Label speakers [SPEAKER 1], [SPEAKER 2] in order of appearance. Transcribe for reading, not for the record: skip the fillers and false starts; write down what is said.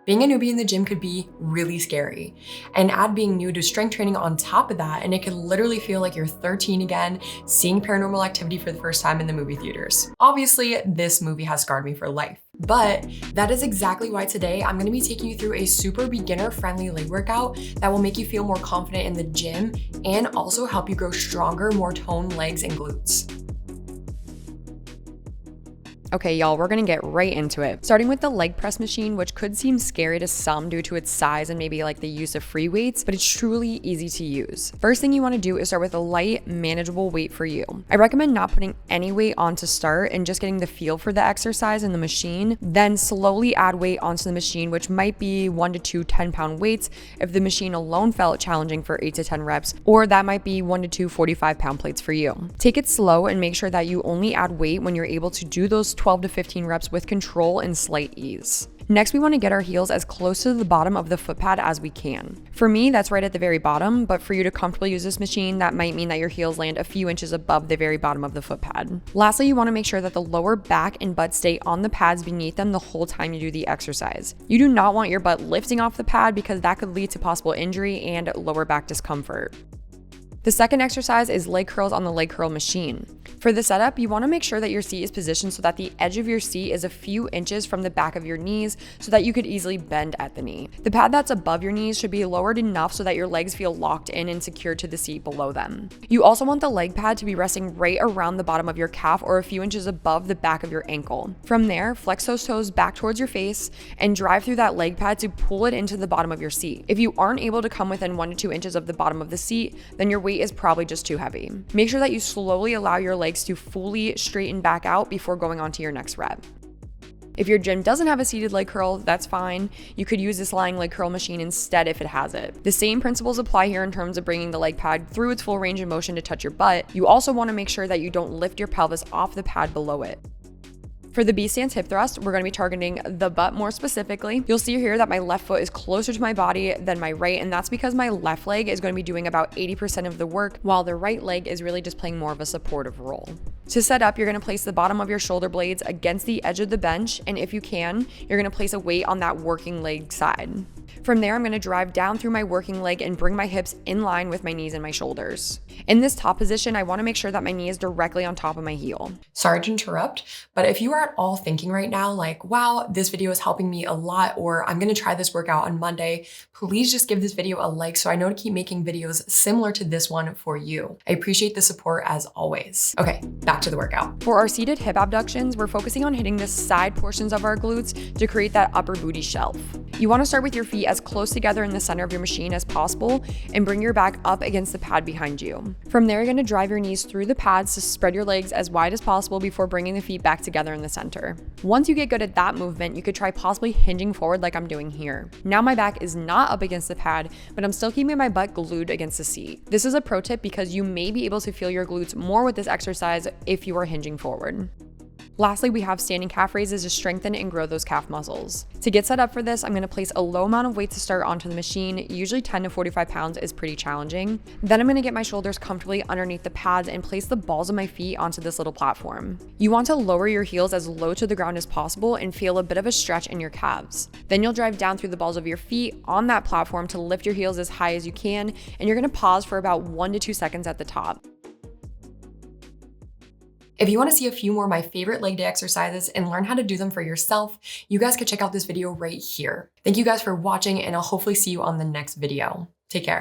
[SPEAKER 1] Being a newbie in the gym could be really scary. And add being new to strength training on top of that, and it could literally feel like you're 13 again, seeing Paranormal Activity for the first time in the movie theaters. Obviously, this movie has scarred me for life. But that is exactly why today I'm gonna be taking you through a super beginner-friendly leg workout that will make you feel more confident in the gym and also help you grow stronger, more toned legs and glutes.
[SPEAKER 2] Okay, y'all, we're gonna get right into it. Starting with the leg press machine, which could seem scary to some due to its size and maybe like the use of free weights, but it's truly easy to use. First thing you wanna do is start with a light, manageable weight for you. I recommend not putting any weight on to start and just getting the feel for the exercise in the machine. Then slowly add weight onto the machine, which might be 1 to 2 10-pound weights if the machine alone felt challenging for 8 to 10 reps, or that might be 1 to 2 45-pound plates for you. Take it slow and make sure that you only add weight when you're able to do those 12 to 15 reps with control and slight ease. Next, we want to get our heels as close to the bottom of the foot pad as we can. For me, that's right at the very bottom, but for you to comfortably use this machine, that might mean that your heels land a few inches above the very bottom of the foot pad. Lastly, you want to make sure that the lower back and butt stay on the pads beneath them the whole time you do the exercise. You do not want your butt lifting off the pad because that could lead to possible injury and lower back discomfort. The second exercise is leg curls on the leg curl machine. For the setup, you want to make sure that your seat is positioned so that the edge of your seat is a few inches from the back of your knees so that you could easily bend at the knee. The pad that's above your knees should be lowered enough so that your legs feel locked in and secured to the seat below them. You also want the leg pad to be resting right around the bottom of your calf or a few inches above the back of your ankle. From there, flex those toes back towards your face and drive through that leg pad to pull it into the bottom of your seat. If you aren't able to come within 1 to 2 inches of the bottom of the seat, then your weight is probably just too heavy. Make sure that you slowly allow your legs to fully straighten back out before going on to your next rep. If your gym doesn't have a seated leg curl, that's fine. You could use this lying leg curl machine instead if it has it. The same principles apply here in terms of bringing the leg pad through its full range of motion to touch your butt. You also want to make sure that you don't lift your pelvis off the pad below it. For the B-stance hip thrust, we're going to be targeting the butt more specifically. You'll see here that my left foot is closer to my body than my right, and that's because my left leg is going to be doing about 80% of the work, while the right leg is really just playing more of a supportive role. To set up, you're going to place the bottom of your shoulder blades against the edge of the bench, and if you can, you're going to place a weight on that working leg side. From there, I'm going to drive down through my working leg and bring my hips in line with my knees and my shoulders. In this top position, I want to make sure that my knee is directly on top of my heel.
[SPEAKER 1] Sorry to interrupt, but if you are at all thinking right now like, wow, this video is helping me a lot, or I'm going to try this workout on Monday, please just give this video a like so I know to keep making videos similar to this one for you. I appreciate the support as always. Okay, back to the workout.
[SPEAKER 2] For our seated hip abductions, we're focusing on hitting the side portions of our glutes to create that upper booty shelf. You want to start with your feet as close together in the center of your machine as possible and bring your back up against the pad behind you. From there, you're going to drive your knees through the pads to spread your legs as wide as possible before bringing the feet back together in the center. Once you get good at that movement, you could try possibly hinging forward like I'm doing here. Now my back is not up against the pad, but I'm still keeping my butt glued against the seat. This is a pro tip because you may be able to feel your glutes more with this exercise if you are hinging forward. Lastly, we have standing calf raises to strengthen and grow those calf muscles. To get set up for this, I'm going to place a low amount of weight to start onto the machine. Usually 10 to 45 pounds is pretty challenging. Then I'm going to get my shoulders comfortably underneath the pads and place the balls of my feet onto this little platform. You want to lower your heels as low to the ground as possible and feel a bit of a stretch in your calves. Then you'll drive down through the balls of your feet on that platform to lift your heels as high as you can, and you're going to pause for about 1 to 2 seconds at the top.
[SPEAKER 1] If you want to see a few more of my favorite leg day exercises and learn how to do them for yourself, you guys could check out this video right here. Thank you guys for watching, and I'll hopefully see you on the next video. Take care.